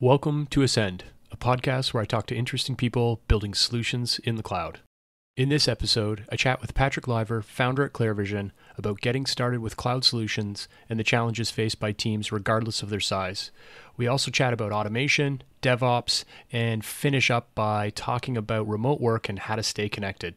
Welcome to Ascend, a podcast where I talk to interesting people building solutions in the cloud. In this episode, I chat with Patrick Lyver, founder at Kleurvision, about getting started with cloud solutions and the challenges faced by teams regardless of their size. We also chat about automation, DevOps, and finish up by talking about remote work and how to stay connected.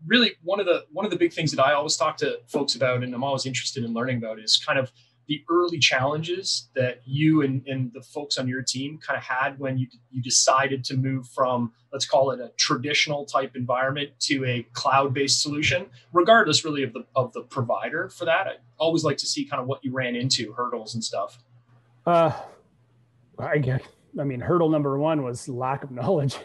Really, one of the big things that I always talk to folks about, and I'm always interested in learning about, is kind of the early challenges that you and the folks on your team kind of had when you decided to move from, let's call it a traditional type environment, to a cloud-based solution, regardless really of the provider for that. I always like to see kind of what you ran into, hurdles and stuff. I mean, hurdle number one was lack of knowledge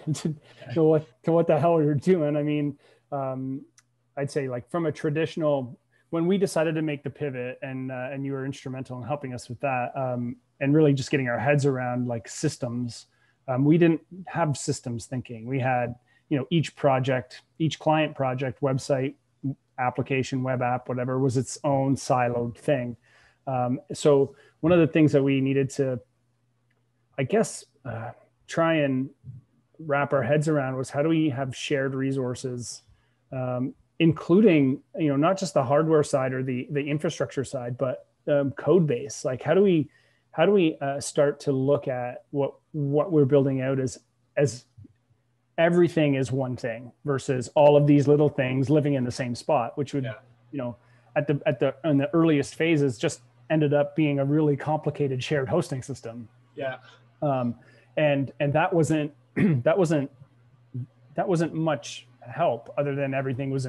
to what the hell you're doing. I mean, I'd say, like, from a traditional, when we decided to make the pivot, and you were instrumental in helping us with that, and really just getting our heads around like systems. We didn't have systems thinking. We had, each client project, website, application, web app, whatever, was its own siloed thing. So one of the things that we needed to, I guess, try and wrap our heads around was, how do we have shared resources, including, not just the hardware side or the infrastructure side, but code base. Like, how do we start to look at what we're building out as everything is one thing versus all of these little things living in the same spot, which would, in the earliest phases, just ended up being a really complicated shared hosting system. Yeah. And that wasn't much help, other than everything was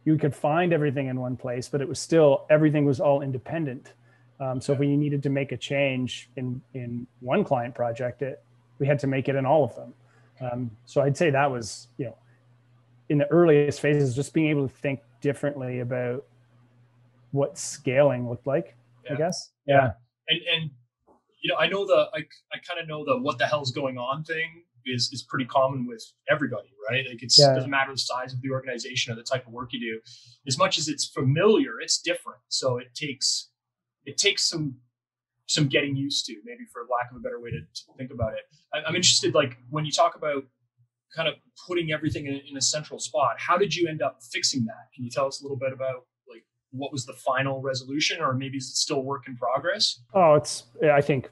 you could find everything in one place, but it was still, everything was all independent. So if we needed to make a change in one client project, we had to make it in all of them. So I'd say that was, in the earliest phases, just being able to think differently about what scaling looked like, I guess. Yeah. And I know I kind of know the what the hell's going on thing is pretty common with everybody, right? Like, it doesn't matter the size of the organization or the type of work you do. As much as it's familiar, it's different. So it takes some getting used to, maybe, for lack of a better way to think about it. I'm interested, like, when you talk about kind of putting everything in a central spot, how did you end up fixing that? Can you tell us a little bit about, like, what was the final resolution, or maybe is it still a work in progress? Oh, I think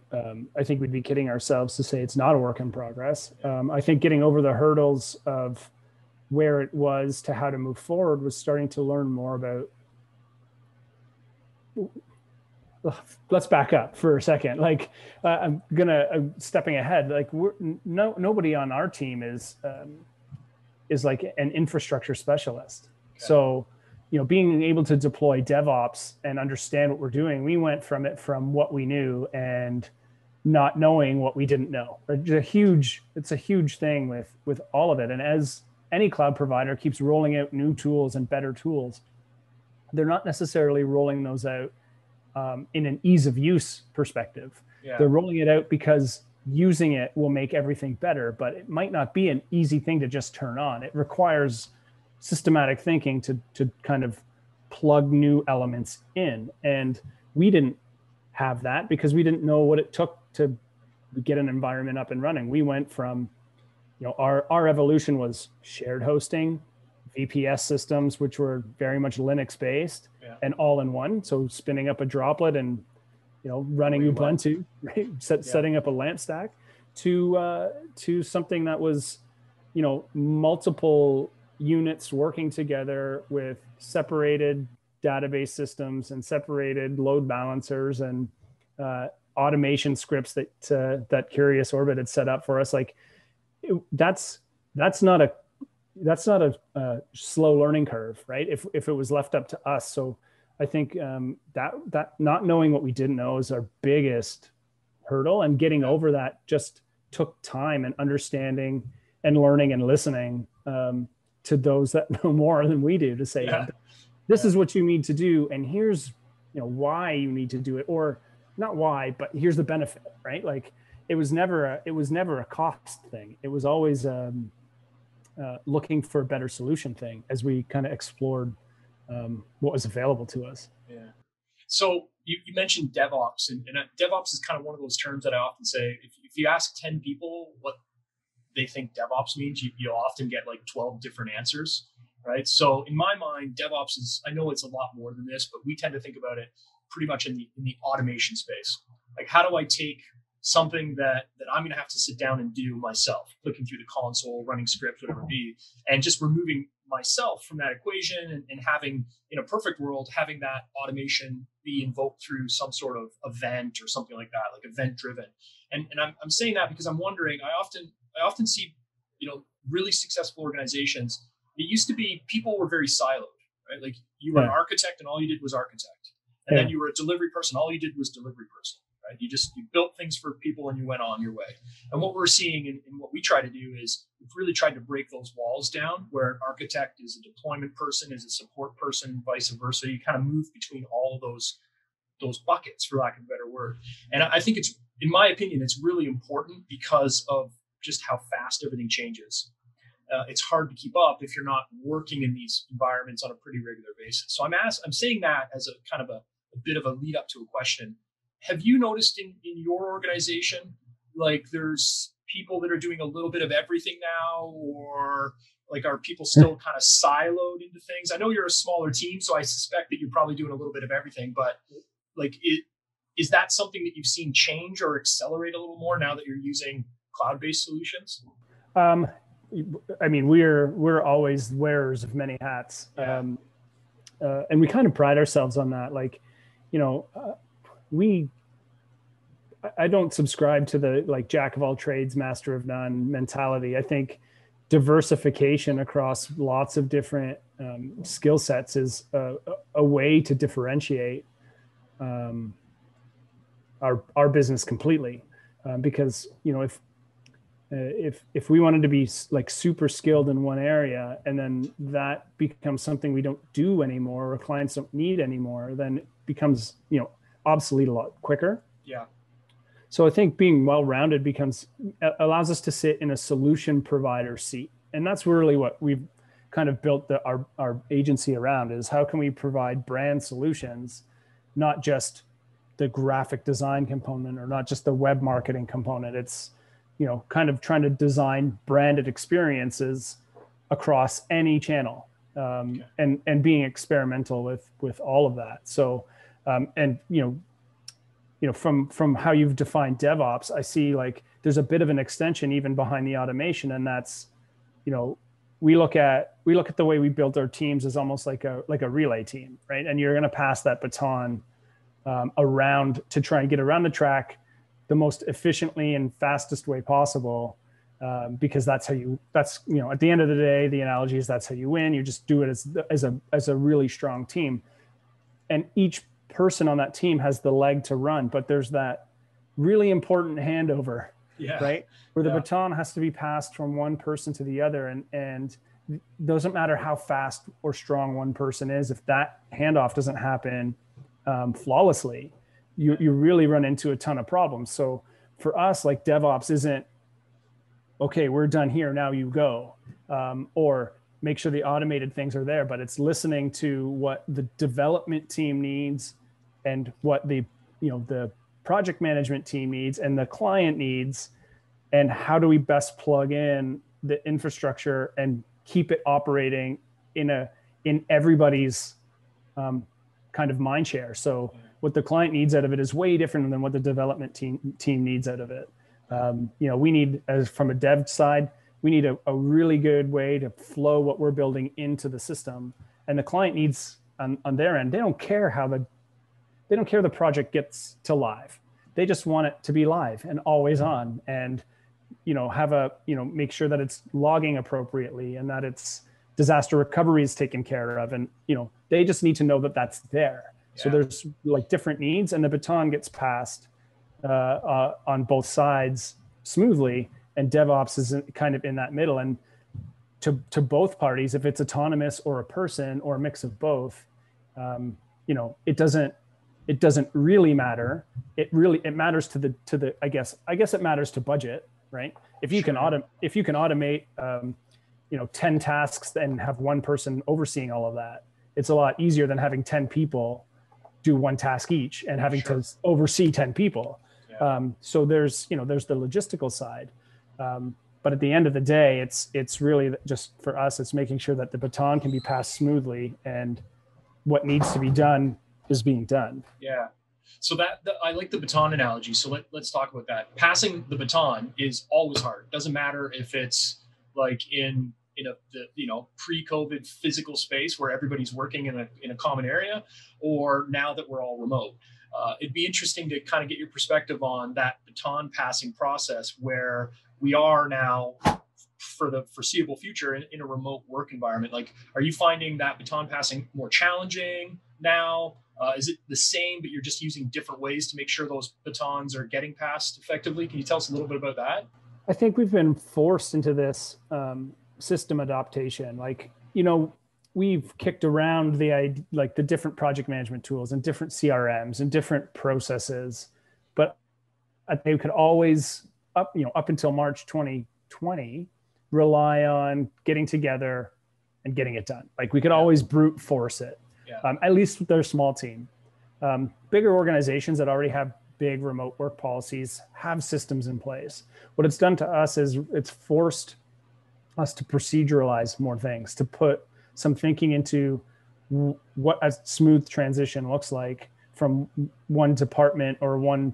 we'd be kidding ourselves to say it's not a work in progress. I think getting over the hurdles of where it was to how to move forward was starting to learn more about. Let's back up for a second. Like, I'm stepping ahead. Like, nobody on our team is like an infrastructure specialist. Okay. So, being able to deploy DevOps and understand what we're doing, we went from what we knew and not knowing what we didn't know. It's a huge thing with all of it. And as any cloud provider keeps rolling out new tools and better tools, they're not necessarily rolling those out in an ease of use perspective. Yeah. They're rolling it out because using it will make everything better, but it might not be an easy thing to just turn on. It requires systematic thinking to kind of plug new elements in. And we didn't have that because we didn't know what it took to get an environment up and running. We went from, our evolution was shared hosting, VPS systems, which were very much Linux based, and all in one. So spinning up a droplet and, running Ubuntu, right? Setting up a LAMP stack, to something that was, multiple units working together with separated database systems and separated load balancers and automation scripts that Curious Orbit had set up for us. Like, that's not a slow learning curve, right? If it was left up to us. So I think that not knowing what we didn't know is our biggest hurdle, and getting over that just took time and understanding and learning and listening to those that know more than we do, to say, this is what you need to do, and here's why you need to do it, or not why, but here's the benefit, right? Like, it was never a cost thing. It was always looking for a better solution thing as we kind of explored what was available to us. Yeah. So you mentioned DevOps, and DevOps is kind of one of those terms that I often say, if you ask 10 people what they think DevOps means, you'll often get like 12 different answers, right? So in my mind, DevOps is, I know it's a lot more than this, but we tend to think about it pretty much in the automation space. Like, how do I take something that I'm going to have to sit down and do myself, clicking through the console, running scripts, whatever it be, and just removing myself from that equation, and having, in a perfect world, having that automation be invoked through some sort of event or something like that, like event driven. And I'm saying that because I'm wondering, I often see, really successful organizations. It used to be people were very siloed, right? Like, you were an architect and all you did was architect. And then you were a delivery person. All you did was delivery person, right? You built things for people and you went on your way. And what we're seeing and what we try to do is we've really tried to break those walls down, where an architect is a deployment person, is a support person, vice versa. You kind of move between all of those buckets, for lack of a better word. And I think it's, in my opinion, it's really important because of just how fast everything changes. It's hard to keep up if you're not working in these environments on a pretty regular basis. So I'm saying that as a kind of a bit of a lead up to a question. Have you noticed in your organization, like, there's people that are doing a little bit of everything now, or like, are people still kind of siloed into things? I know you're a smaller team, so I suspect that you're probably doing a little bit of everything, but like, is that something that you've seen change or accelerate a little more now that you're using cloud-based solutions? I mean, we're always wearers of many hats. And we kind of pride ourselves on that. Like, I don't subscribe to the like jack of all trades, master of none mentality. I think diversification across lots of different skill sets is a way to differentiate our business completely. Because, if we wanted to be like super skilled in one area, and then that becomes something we don't do anymore, or clients don't need anymore, then it becomes, obsolete a lot quicker. Yeah. So I think being well-rounded allows us to sit in a solution provider seat. And that's really what we've kind of built our agency around, is how can we provide brand solutions, not just the graphic design component, or not just the web marketing component. It's, kind of trying to design branded experiences across any channel, and being experimental with all of that. So, from how you've defined DevOps, I see like there's a bit of an extension even behind the automation, and that's, we look at the way we built our teams as almost like a relay team, right? And you're going to pass that baton around to try and get around the track the most efficiently and fastest way possible, because that's at the end of the day, the analogy is that's how you win. You just do it as a really strong team, and each person on that team has the leg to run, but there's that really important handover, right? Where the baton has to be passed from one person to the other, and it doesn't matter how fast or strong one person is, if that handoff doesn't happen flawlessly, you really run into a ton of problems. So for us, like, DevOps isn't, okay, we're done here, now you go, or make sure the automated things are there, but it's listening to what the development team needs, and what the project management team needs, and the client needs, and how do we best plug in the infrastructure and keep it operating in everybody's kind of mind share. So what the client needs out of it is way different than what the development team needs out of it. We need, as from a dev side, we need a really good way to flow what we're building into the system, and the client needs on their end, they don't care the project gets to live. They just want it to be live and always on, and make sure that it's logging appropriately, and that it's disaster recovery is taken care of, and they just need to know that that's there. So there's like different needs, and the baton gets passed on both sides smoothly, and DevOps is kind of in that middle. And to both parties, if it's autonomous or a person or a mix of both, it doesn't really matter. It matters to the I guess it matters to budget, right? If you can automate 10 tasks and have one person overseeing all of that, it's a lot easier than having 10 people do one task each and having to oversee 10 people. So there's the logistical side. But at the end of the day, it's really just for us, it's making sure that the baton can be passed smoothly and what needs to be done is being done. Yeah. So I like the baton analogy. So let's talk about that. Passing the baton is always hard. Doesn't matter if it's like in a pre-COVID physical space where everybody's working in a common area, or now that we're all remote. It'd be interesting to kind of get your perspective on that baton passing process where we are now for the foreseeable future in a remote work environment. Like, are you finding that baton passing more challenging now? Is it the same, but you're just using different ways to make sure those batons are getting passed effectively? Can you tell us a little bit about that? I think we've been forced into this system adaptation. Like, we've kicked around the different project management tools and different CRMs and different processes, but they could always up until March 2020 rely on getting together and getting it done. Like, we could always brute force it. At least with their small team. Bigger organizations that already have big remote work policies have systems in place. What it's done to us is it's forced us to proceduralize more things, to put some thinking into what a smooth transition looks like from one department or one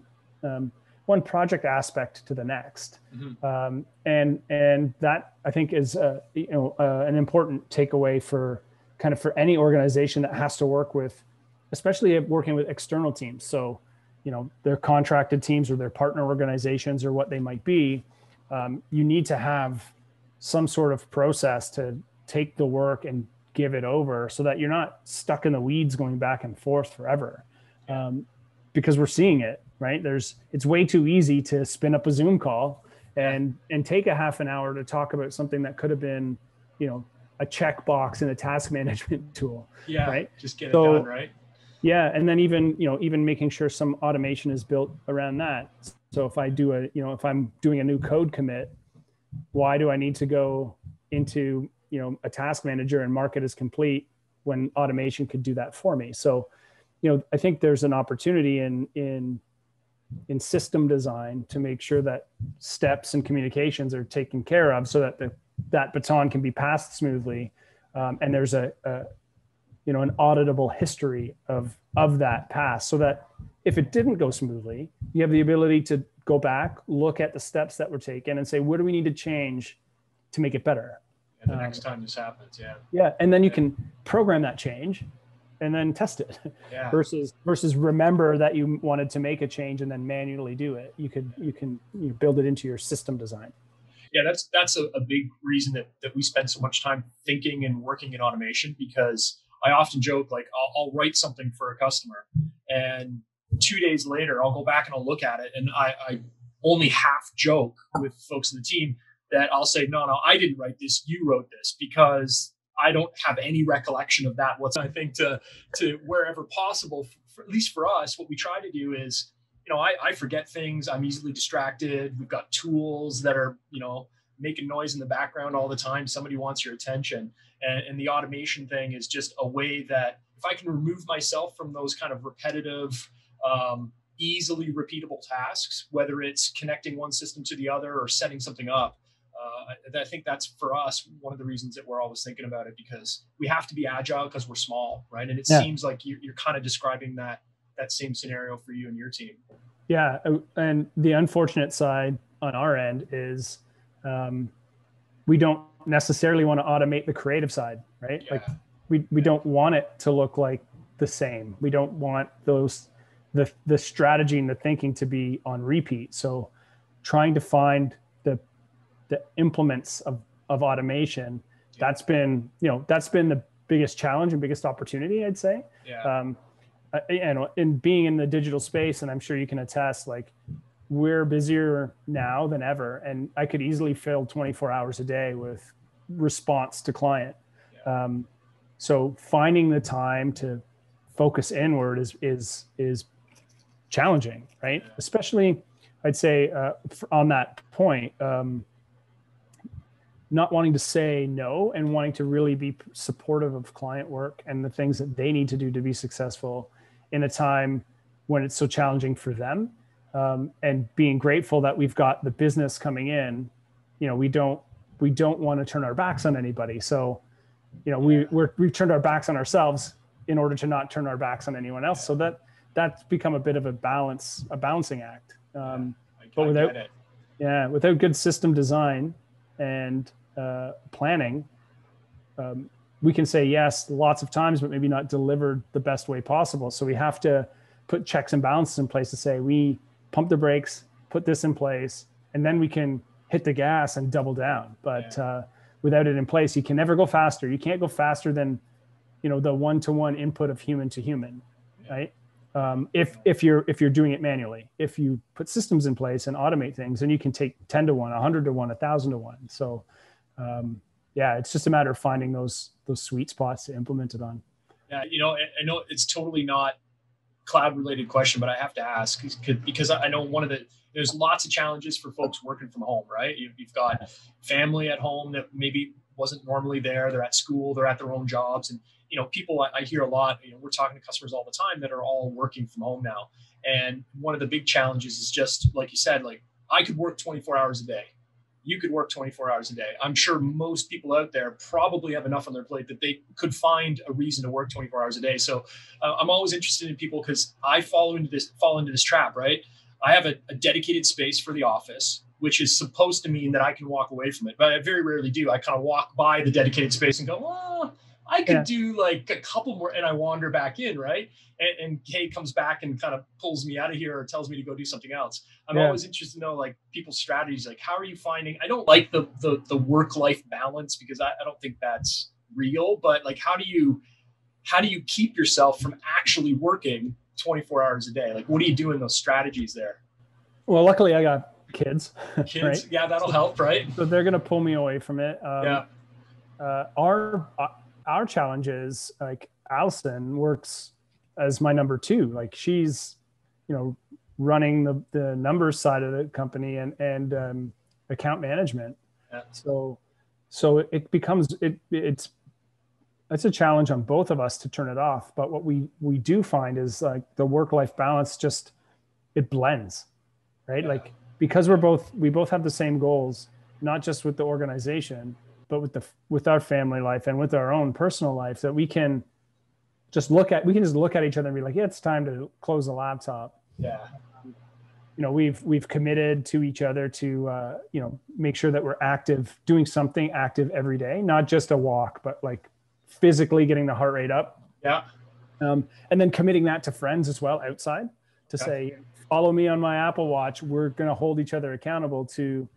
project aspect to the next. Mm-hmm. And that, I think, is an important takeaway for any organization that has to work with, especially working with external teams. So, their contracted teams or their partner organizations or what they might be, you need to have some sort of process to take the work and give it over so that you're not stuck in the weeds going back and forth forever. Because we're seeing it, right? It's way too easy to spin up a Zoom call and take a half an hour to talk about something that could have been, a checkbox in a task management tool. Yeah. Right. Just get it done. Right. Yeah. And then even making sure some automation is built around that. So if if I'm doing a new code commit, why do I need to go into, a task manager and mark it as complete when automation could do that for me? So, I think there's an opportunity in system design to make sure that steps and communications are taken care of so that that baton can be passed smoothly. And there's an auditable history of that pass, so that if it didn't go smoothly, you have the ability to go back, look at the steps that were taken and say, what do we need to change to make it better? And the next time this happens. Yeah. Yeah. And then you can program that change and then test it versus remember that you wanted to make a change and then manually do it. You can build it into your system design. Yeah, that's a big reason that we spend so much time thinking and working in automation, because I often joke, like, I'll write something for a customer and 2 days later I'll go back and I'll look at it, and I only half joke with folks in the team that I'll say, no, I didn't write this, you wrote this, because I don't have any recollection of that. I think to wherever possible, at least for us, what we try to do is, I forget things. I'm easily distracted. We've got tools that are, making noise in the background all the time. Somebody wants your attention. And the automation thing is just a way that if I can remove myself from those kind of repetitive, easily repeatable tasks, whether it's connecting one system to the other or setting something up, I think that's, for us, one of the reasons that we're always thinking about it, because we have to be agile because we're small, right? And it seems like you're kind of describing that same scenario for you and your team. Yeah. And the unfortunate side on our end is we don't necessarily want to automate the creative side, right? Yeah. Like we don't want it to look like the same. We don't want the strategy and the thinking to be on repeat. So trying to find the implements of automation, that's been the biggest challenge and biggest opportunity, I'd say. Yeah. And in being in the digital space, and I'm sure you can attest, like, we're busier now than ever, and I could easily fill 24 hours a day with response to client. Yeah. So finding the time to focus inward is challenging, right? Yeah. Especially, I'd say, on that point, not wanting to say no and wanting to really be supportive of client work and the things that they need to do to be successful, in a time when it's so challenging for them, and being grateful that we've got the business coming in. We don't want to turn our backs on anybody. So, we've turned our backs on ourselves in order to not turn our backs on anyone else. So that's become a bit of a balancing act. But without good system design and planning, we can say yes lots of times, but maybe not delivered the best way possible. So we have to put checks and balances in place to say, we pump the brakes, put this in place, and then we can hit the gas and double down. But without it in place, you can never go faster. You can't go faster than, the one-to-one input of human to human, right? If you're doing it manually. If you put systems in place and automate things, then you can take 10 to 1, 100 to 1, 1,000 to 1. So it's just a matter of finding those sweet spots to implement it on. Yeah, I know it's totally not cloud related question, but I have to ask because I know there's lots of challenges for folks working from home, right? You've got family at home that maybe wasn't normally there. They're at school, they're at their own jobs. And, people I hear a lot, we're talking to customers all the time that are all working from home now. And one of the big challenges is just, like you said, like I could work 24 hours a day. You could work 24 hours a day. I'm sure most people out there probably have enough on their plate that they could find a reason to work 24 hours a day. So I'm always interested in people because I fall into this trap, right? I have a dedicated space for the office, which is supposed to mean that I can walk away from it. But I very rarely do. I kind of walk by the dedicated space and go, well, I could do like a couple more, and I wander back in, right? And Kate comes back and kind of pulls me out of here or tells me to go do something else. I'm always interested to know like people's strategies. Like, how are you finding? I don't like the work-life balance because I don't think that's real. But like, how do you keep yourself from actually working 24 hours a day? Like, what do you do in those strategies there? Well, luckily I got kids. Right? Yeah, that'll help, right? So they're going to pull me away from it. Our challenge is like Allison works as my number 2. Like she's, running the numbers side of the company and account management. Yeah. So it becomes, it's a challenge on both of us to turn it off. But what we do find is like the work-life balance it blends, right? Yeah. Like, because we both have the same goals, not just with the organization, but with our family life and with our own personal life, that we can just look at each other and be like, yeah, it's time to close the laptop. Yeah. We've committed to each other to, make sure that we're active, doing something active every day, not just a walk, but like physically getting the heart rate up. Yeah. And then committing that to friends as well outside to say, follow me on my Apple Watch. We're going to hold each other accountable to,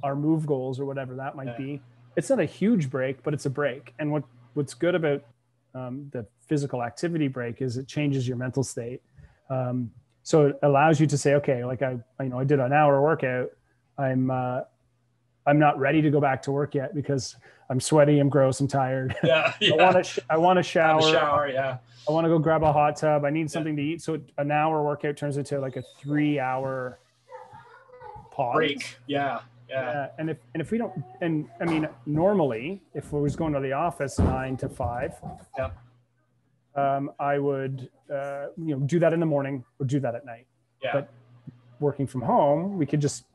our move goals or whatever that might be. It's not a huge break, but it's a break. And what's good about the physical activity break is it changes your mental state. So it allows you to say, okay, like I did an hour workout. I'm not ready to go back to work yet because I'm sweaty, I'm gross, I'm tired. Yeah. I want to shower. Have a shower. Yeah. I want to go grab a hot tub. I need something to eat. So an hour workout turns into like a 3-hour pause. Break. Yeah. Yeah. And if we don't, and I mean, normally if I was going to the office 9 to 5, I would, do that in the morning or do that at night. Yeah. But working from home, we could just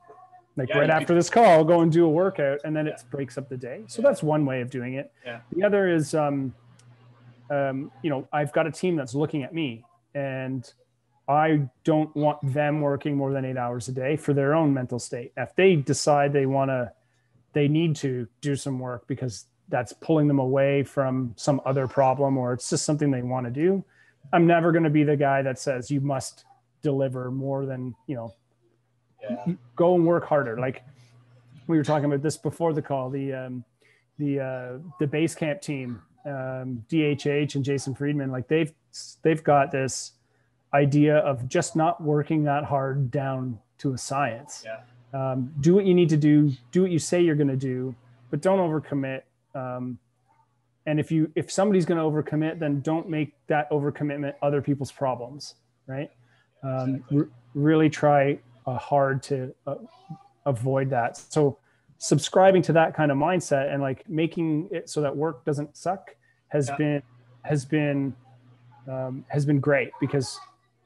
after this call, go and do a workout, and then it breaks up the day. So that's one way of doing it. Yeah. The other is, I've got a team that's looking at me, and I don't want them working more than 8 hours a day for their own mental state. If they decide they need to do some work because that's pulling them away from some other problem, or it's just something they want to do, I'm never going to be the guy that says you must deliver more than, go and work harder. Like we were talking about this before the call, the base camp team, DHH and Jason Friedman, like they've got this idea of just not working that hard down to a science. Yeah. Do what you need to do what you say you're going to do, but don't overcommit. And if somebody's going to overcommit, then don't make that overcommitment other people's problems. Right. Exactly. Really try hard to avoid that. So subscribing to that kind of mindset and like making it so that work doesn't suck has been has been great, because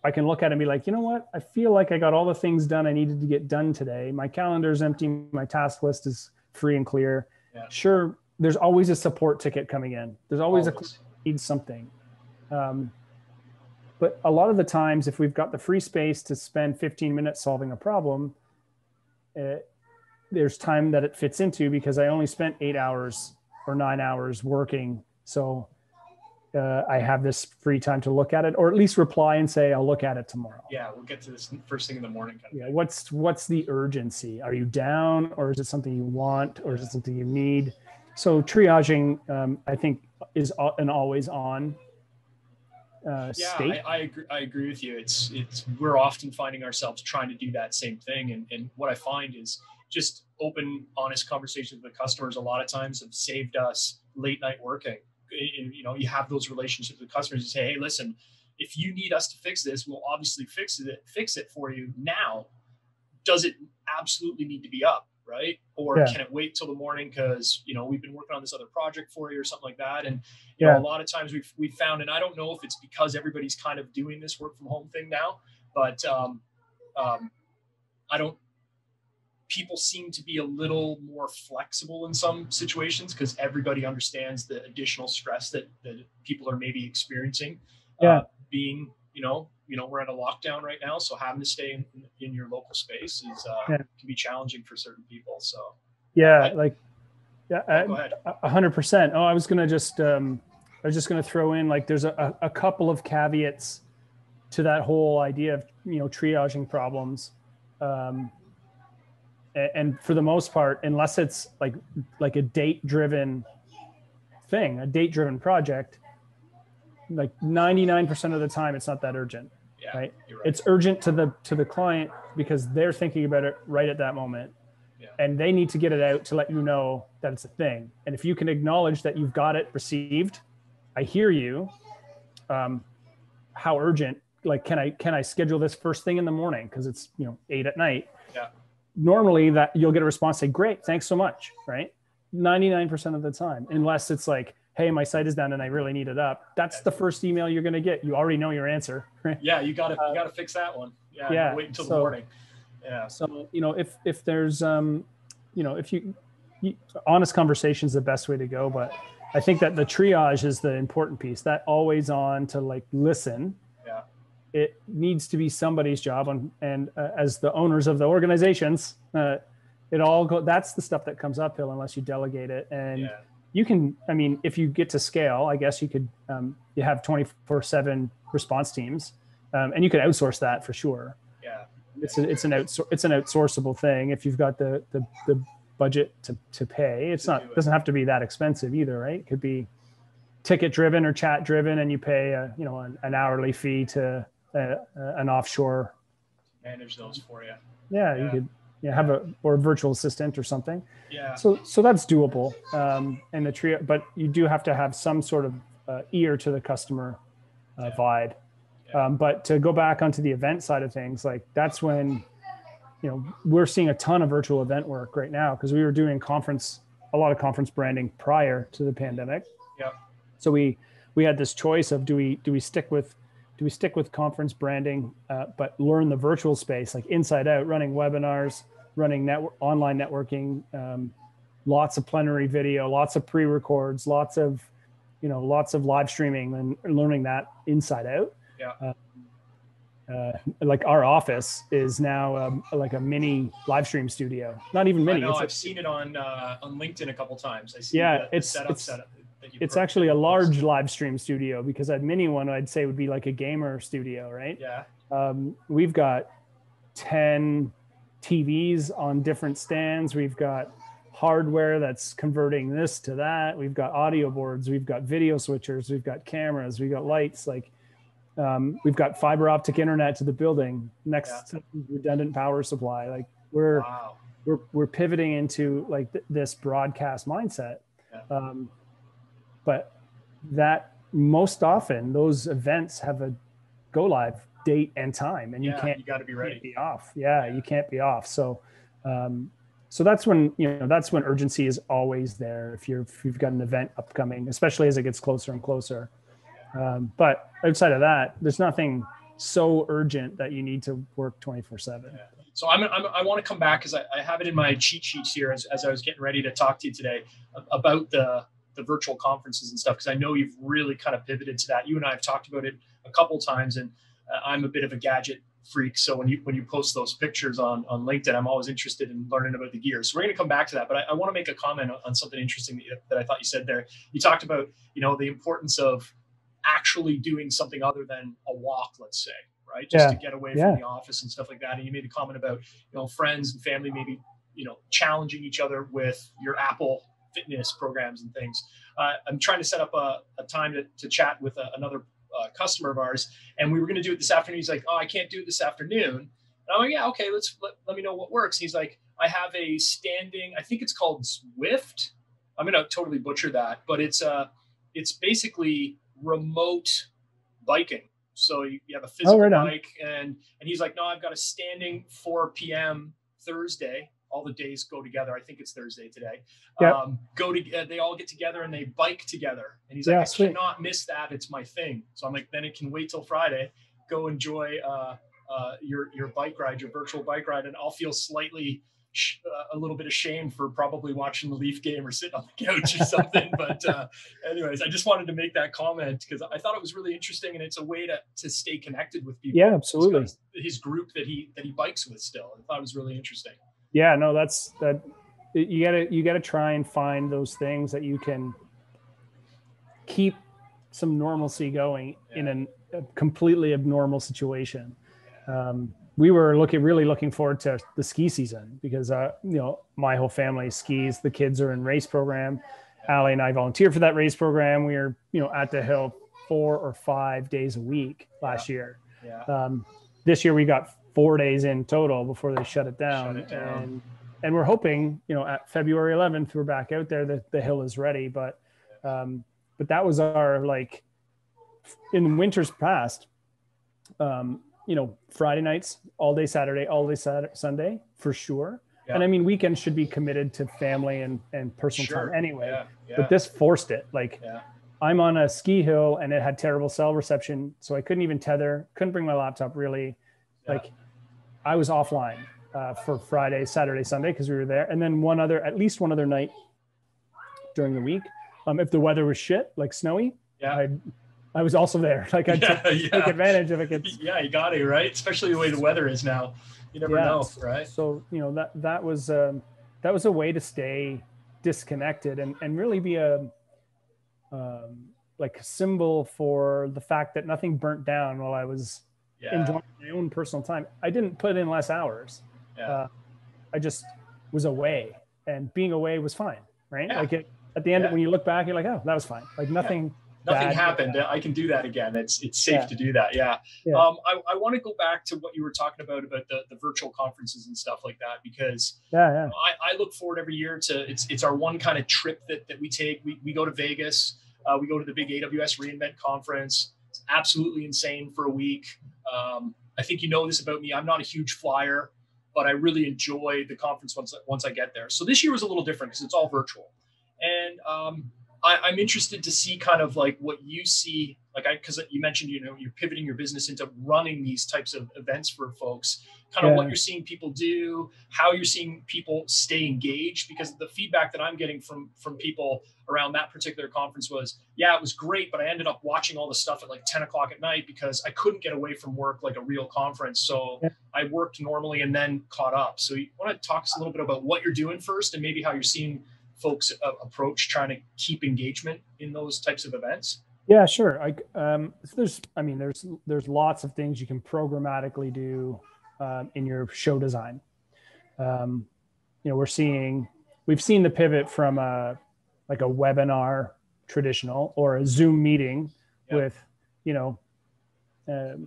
I can look at it and be like, you know what? I feel like I got all the things done I needed to get done today. My calendar is empty. My task list is free and clear. Yeah. Sure, there's always a support ticket coming in. There's always a need something. But a lot of the times, if we've got the free space to spend 15 minutes solving a problem, there's time that it fits into, because I only spent 8 hours or 9 hours working. So I have this free time to look at it, or at least reply and say, I'll look at it tomorrow. Yeah, we'll get to this first thing in the morning. Kind of thing. What's the urgency? Are you down, or is it something you want, or is it something you need? So triaging, I think, is an always on state. I agree with you. It's we're often finding ourselves trying to do that same thing, and what I find is just open, honest conversations with customers a lot of times have saved us late night working. You know, you have those relationships with customers. You say, hey, listen, if you need us to fix this, we'll obviously fix it for you now. Does it absolutely need to be up, right? Or can it wait till the morning because, you know, we've been working on this other project for you or something like that. And you know, a lot of times we've found, and I don't know if it's because everybody's kind of doing this work from home thing now, but people seem to be a little more flexible in some situations because everybody understands the additional stress that people are maybe experiencing. Being, you know, we're at a lockdown right now, so having to stay in your local space is can be challenging for certain people. So go ahead. 100%. Oh, I was just gonna throw in, like, there's a couple of caveats to that whole idea of, you know, triaging problems. And for the most part, unless it's like a date-driven thing, a date-driven project, like 99% of the time, it's not that urgent, right? You're right? It's urgent to the client because they're thinking about it right at that moment, and they need to get it out to let you know that it's a thing. And if you can acknowledge that you've got it received, I hear you. How urgent? Like, can I schedule this first thing in the morning because it's 8 at night? Yeah. Normally that you'll get a response, say, great, thanks so much, right? 99% of the time, unless it's like, hey, my site is down and I really need it up. That's the first email you're going to get. You already know your answer, right? Yeah, you got to fix that one. Yeah. Wait until the morning. Yeah. So, if there's, if you honest conversation is the best way to go, but I think that the triage is the important piece. That always on to, like, listen. Yeah. It needs to be somebody's job, and as the owners of the organizations, that's the stuff that comes uphill unless you delegate it. And you can, I mean, if you get to scale, I guess you could, you have 24/7 response teams, and you could outsource that for sure. Yeah. It's an outsourceable thing. If you've got the budget to pay, doesn't have to be that expensive either, right? It could be ticket driven or chat driven, and you pay an hourly fee to an offshore manage those for you. You could have a virtual assistant or something. Yeah. So that's doable. And the trio, but you do have to have some sort of ear to the customer vibe. Yeah. But to go back onto the event side of things, like, that's when, we're seeing a ton of virtual event work right now, because we were doing a lot of conference branding prior to the pandemic. Yeah. So we had this choice of do we stick with conference branding, but learn the virtual space, like inside out, running webinars, running online networking, lots of plenary video, lots of pre-records, lots of live streaming, and learning that inside out. Yeah. Like, our office is now like a mini live stream studio. Not even mini. I know, I've seen it on LinkedIn a couple times. I see it's setup. It's actually a large live stream studio, because a mini one I'd say would be like a gamer studio, right? Yeah. We've got 10 TVs on different stands. We've got hardware that's converting this to that. We've got audio boards. We've got video switchers. We've got cameras. We've got lights. Like, we've got fiber optic internet to the building next to redundant power supply. Like, we're pivoting into like this broadcast mindset. Yeah. But that most often those events have a go live date and time, and you got to be ready. Be off. You can't be off. So, so that's when urgency is always there. If you've got an event upcoming, especially as it gets closer and closer. But outside of that, there's nothing so urgent that you need to work 24/7. Yeah. So I want to come back because I have it in my cheat sheets here as I was getting ready to talk to you today about the virtual conferences and stuff, because I know you've really kind of pivoted to that. You and I have talked about it a couple times, and I'm a bit of a gadget freak. So when you post those pictures on LinkedIn, I'm always interested in learning about the gear. So we're going to come back to that, but I want to make a comment on something interesting that I thought you said there. You talked about, the importance of actually doing something other than a walk, let's say, right? Just to get away from the office and stuff like that. And you made a comment about, friends and family, maybe, challenging each other with your Apple fitness programs and things. I'm trying to set up a time to chat with another customer of ours, and we were going to do it this afternoon. He's like, "Oh, I can't do it this afternoon." And I'm like, "Yeah, okay, let me know what works." And he's like, "I have a standing, I think it's called Zwift." I'm going to totally butcher that, but it's basically remote biking. So you have a physical bike, and he's like, "No, I've got a standing 4 p.m. Thursday. All the days go together. I think it's Thursday today. Yep. They all get together and they bike together." And he's like, "I cannot miss that. It's my thing." So I'm like, "Then it can wait till Friday. Go enjoy your bike ride, your virtual bike ride, and I'll feel slightly a little bit ashamed for probably watching the Leaf game or sitting on the couch or something." But anyways, I just wanted to make that comment because I thought it was really interesting, and it's a way to stay connected with people. Yeah, absolutely. His group that he bikes with still. I thought it was really interesting. Yeah, no, that's that. You gotta try and find those things that you can keep some normalcy going in a completely abnormal situation. We were really looking forward to the ski season because my whole family skis. The kids are in race program. Allie and I volunteered for that race program. We were at the hill 4 or 5 days a week last year. Yeah. This year we got 4 days in total before they shut it down. And we're hoping, at February 11th, we're back out there, the hill is ready. But that was our, in winters past, Friday nights, all day Saturday, all day Sunday for sure. Yeah. And I mean, weekends should be committed to family and personal time anyway. Yeah. Yeah. But this forced it. I'm on a ski hill and it had terrible cell reception. So I couldn't even tether, couldn't bring my laptop really. Yeah. I was offline for Friday, Saturday, Sunday, because we were there. And then at least one other night during the week. If the weather was shit, like snowy, I was also there. I'd take advantage of it. Yeah, you got it, right? Especially the way the weather is now. You never know, right? So, that was a way to stay disconnected and really be a symbol for the fact that nothing burnt down while I was enjoying my own personal time. I didn't put in less hours. Yeah. I just was away, and being away was fine, right? Yeah. At the end, when you look back, you're like, "Oh, that was fine." Nothing happened. I can do that again. It's safe to do that. Yeah. I want to go back to what you were talking about the virtual conferences and stuff like that, because I look forward every year to it's our one kind of trip that we take. We go to Vegas. We go to the big AWS reInvent conference. It's absolutely insane for a week. I think you know this about me. I'm not a huge flyer, but I really enjoy the conference once I get there. So this year was a little different because it's all virtual. And I'm interested to see kind of what you see, because you mentioned, you're pivoting your business into running these types of events for folks, kind of what you're seeing people do, how you're seeing people stay engaged, because the feedback that I'm getting from people around that particular conference was, it was great, but I ended up watching all the stuff at 10 o'clock at night because I couldn't get away from work like a real conference. So I worked normally and then caught up. So you want to talk to us a little bit about what you're doing first and maybe how you're seeing folks approach trying to keep engagement in those types of events? Yeah, sure. There's lots of things you can programmatically do in your show design. We've seen the pivot from a webinar traditional or a Zoom meeting with, a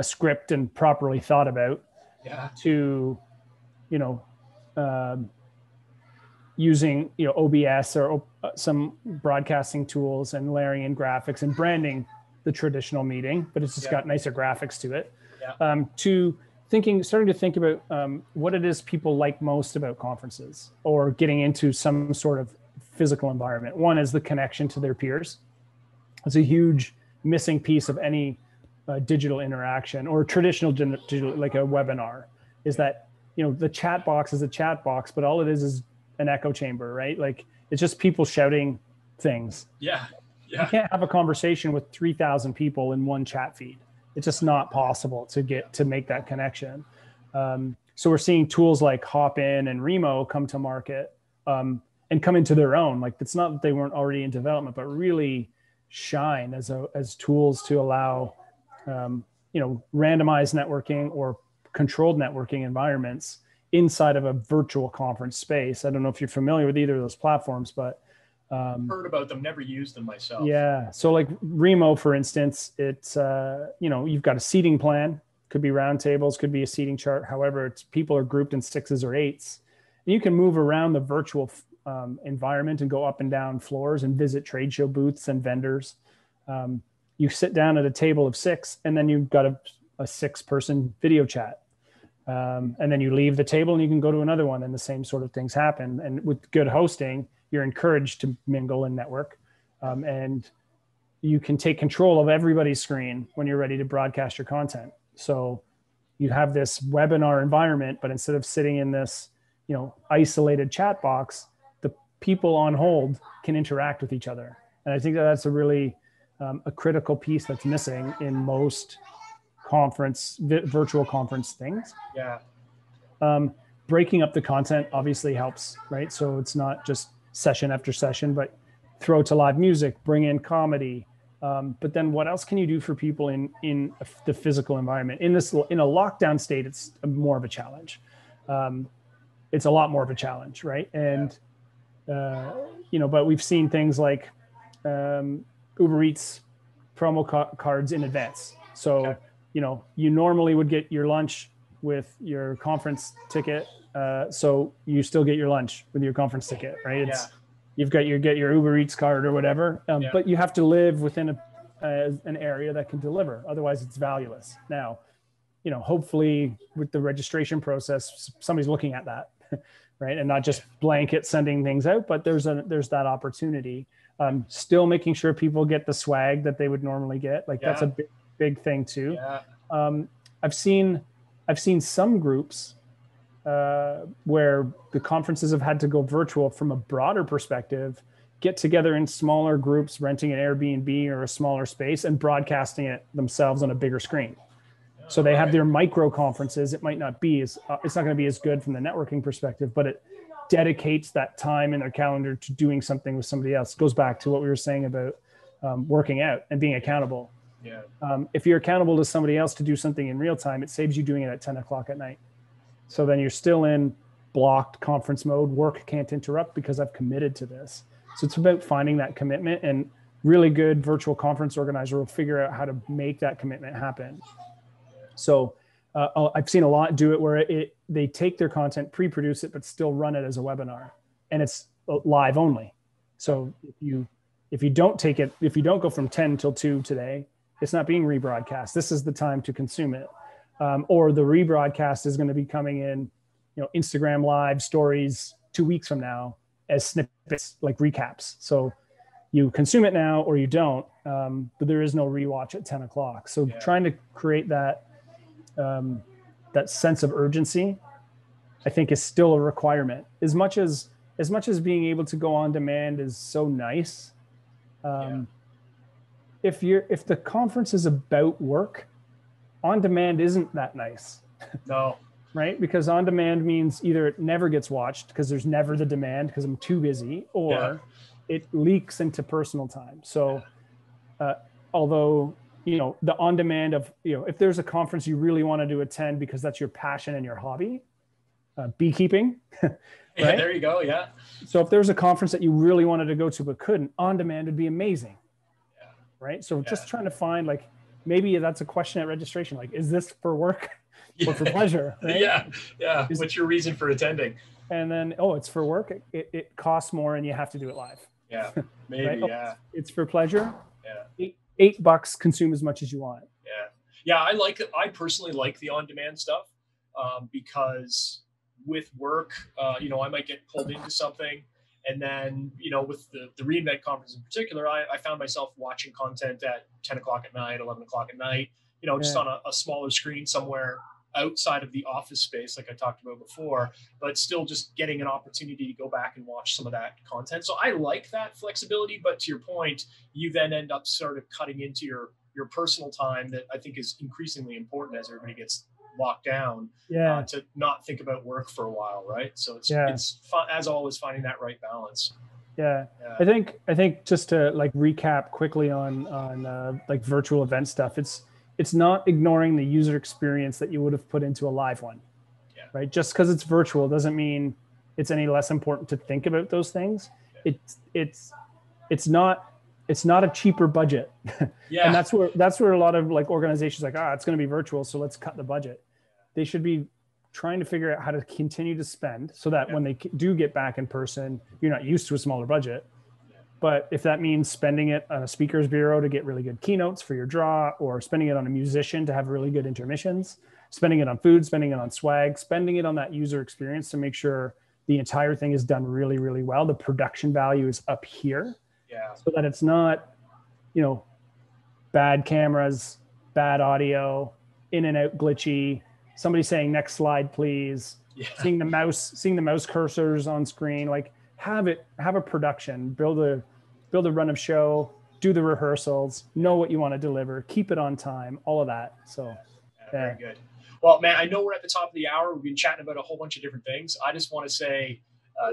script and properly thought about to, using OBS or some broadcasting tools and layering in graphics and branding the traditional meeting, but it's just got nicer graphics to it. To starting to think about what it is people like most about conferences or getting into some sort of physical environment. One is the connection to their peers. It's a huge missing piece of any digital interaction or traditional digital, like a webinar, is that, the chat box is a chat box, but all it is an echo chamber, right? Like it's just people shouting things. Yeah. You can't have a conversation with 3,000 people in one chat feed. It's just not possible to make that connection. So we're seeing tools like Hopin and Remo come to market and come into their own. Like it's not that they weren't already in development, but really shine as tools to allow randomized networking or controlled networking environments inside of a virtual conference space. I don't know if you're familiar with either of those platforms, but heard about them, never used them myself. Yeah. So like Remo, for instance, it's, you've got a seating plan, could be round tables, could be a seating chart. However, people are grouped in 6s or 8s. And you can move around the virtual environment and go up and down floors and visit trade show booths and vendors. You sit down at a table of 6, and then you've got a 6-person video chat. And then you leave the table and you can go to another one, and the same sort of things happen. And with good hosting, you're encouraged to mingle and network. And you can take control of everybody's screen when you're ready to broadcast your content. So you have this webinar environment, but instead of sitting in this, isolated chat box, the people on hold can interact with each other. And I think that's a really a critical piece that's missing in most virtual conference things. Yeah. Breaking up the content obviously helps, right? So it's not just session after session, but throw to live music, bring in comedy. But then what else can you do for people in the physical environment? In a lockdown state, it's more of a challenge. It's a lot more of a challenge, right? And, but we've seen things like Uber Eats promo cards in advance. So, okay. You normally would get your lunch with your conference ticket. So you still get your lunch with your conference ticket, right? You've got get your Uber Eats card or whatever, but you have to live within an area that can deliver. Otherwise it's valueless. Now, hopefully with the registration process, somebody's looking at that, right? And not just blanket sending things out, but there's that opportunity. Still making sure people get the swag that they would normally get. Like that's a big thing too. Yeah. I've seen some groups where the conferences have had to go virtual from a broader perspective, get together in smaller groups, renting an Airbnb or a smaller space and broadcasting it themselves on a bigger screen. So they have their micro conferences. It might not be it's not going to be as good from the networking perspective, but it dedicates that time in their calendar to doing something with somebody else. It goes back to what we were saying about working out and being accountable. Yeah. If you're accountable to somebody else to do something in real time, it saves you doing it at 10 o'clock at night. So then you're still in blocked conference mode. Work can't interrupt because I've committed to this. So it's about finding that commitment, and really good virtual conference organizer will figure out how to make that commitment happen. So I've seen a lot do it where they take their content, pre-produce it, but still run it as a webinar, and it's live only. So if you don't go from 10 till 2 today, it's not being rebroadcast. This is the time to consume it. Or the rebroadcast is going to be coming in, Instagram live stories 2 weeks from now as snippets, like recaps. So you consume it now or you don't, but there is no rewatch at 10 o'clock. So trying to create that sense of urgency, I think, is still a requirement. As much as being able to go on demand is so nice. If the conference is about work, on demand isn't that nice. No. Right? Because on demand means either it never gets watched because there's never the demand because I'm too busy, or it leaks into personal time. So although, the on demand of, if there's a conference you really wanted to attend because that's your passion and your hobby, beekeeping, right? Yeah, there you go. Yeah. So if there's a conference that you really wanted to go to but couldn't, on demand would be amazing. Yeah. Right? So just trying to find, maybe that's a question at registration. Is this for work or for pleasure? Right? Yeah. What's your reason for attending? And then, it's for work. It costs more and you have to do it live. Yeah, maybe. Right? Yeah. It's for pleasure. Yeah. $8, consume as much as you want. Yeah. I personally like the on-demand stuff because with work, I might get pulled into something And then, with the reInvent conference in particular, I found myself watching content at 10 o'clock at night, 11 o'clock at night, just on a smaller screen somewhere outside of the office space, like I talked about before, but still just getting an opportunity to go back and watch some of that content. So I like that flexibility, but to your point, you then end up sort of cutting into your personal time that I think is increasingly important as everybody gets locked down, to not think about work for a while, right? So it's fun, as always, finding that right balance. I think just to like recap quickly on like virtual event stuff, it's not ignoring the user experience that you would have put into a live one, right? Just because it's virtual doesn't mean it's any less important to think about those things. It's not a cheaper budget. And that's where a lot of like organizations like, it's going to be virtual, so let's cut the budget. They should be trying to figure out how to continue to spend so that when they do get back in person, you're not used to a smaller budget. But if that means spending it on a speaker's bureau to get really good keynotes for your draw, or spending it on a musician to have really good intermissions, spending it on food, spending it on swag, spending it on that user experience to make sure the entire thing is done really, really well. The production value is up here. So that it's not, bad cameras, bad audio, in and out glitchy, somebody saying next slide, please, seeing the mouse cursors on screen, like have a production, build a run of show, do the rehearsals, know what you want to deliver, keep it on time, all of that. So very good. Well, man, I know we're at the top of the hour. We've been chatting about a whole bunch of different things. I just want to say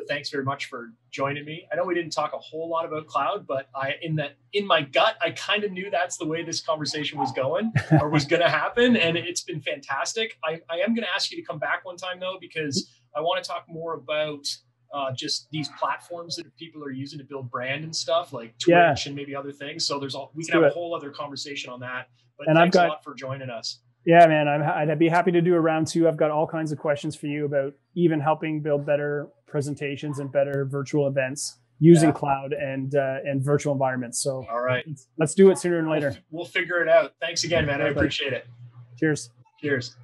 thanks very much for joining me. I know we didn't talk a whole lot about cloud, but in my gut, I kind of knew that's the way this conversation was going or was going to happen. And it's been fantastic. I am going to ask you to come back one time though, because I want to talk more about just these platforms that people are using to build brand and stuff like Twitch and maybe other things. So we can have a whole other conversation on that, but thanks a lot for joining us. Yeah, man, I'd be happy to do a round two. I've got all kinds of questions for you about even helping build better presentations and better virtual events using cloud and virtual environments. So all right, let's do it sooner than later. We'll figure it out. Thanks again, man. I appreciate it. Cheers. Cheers.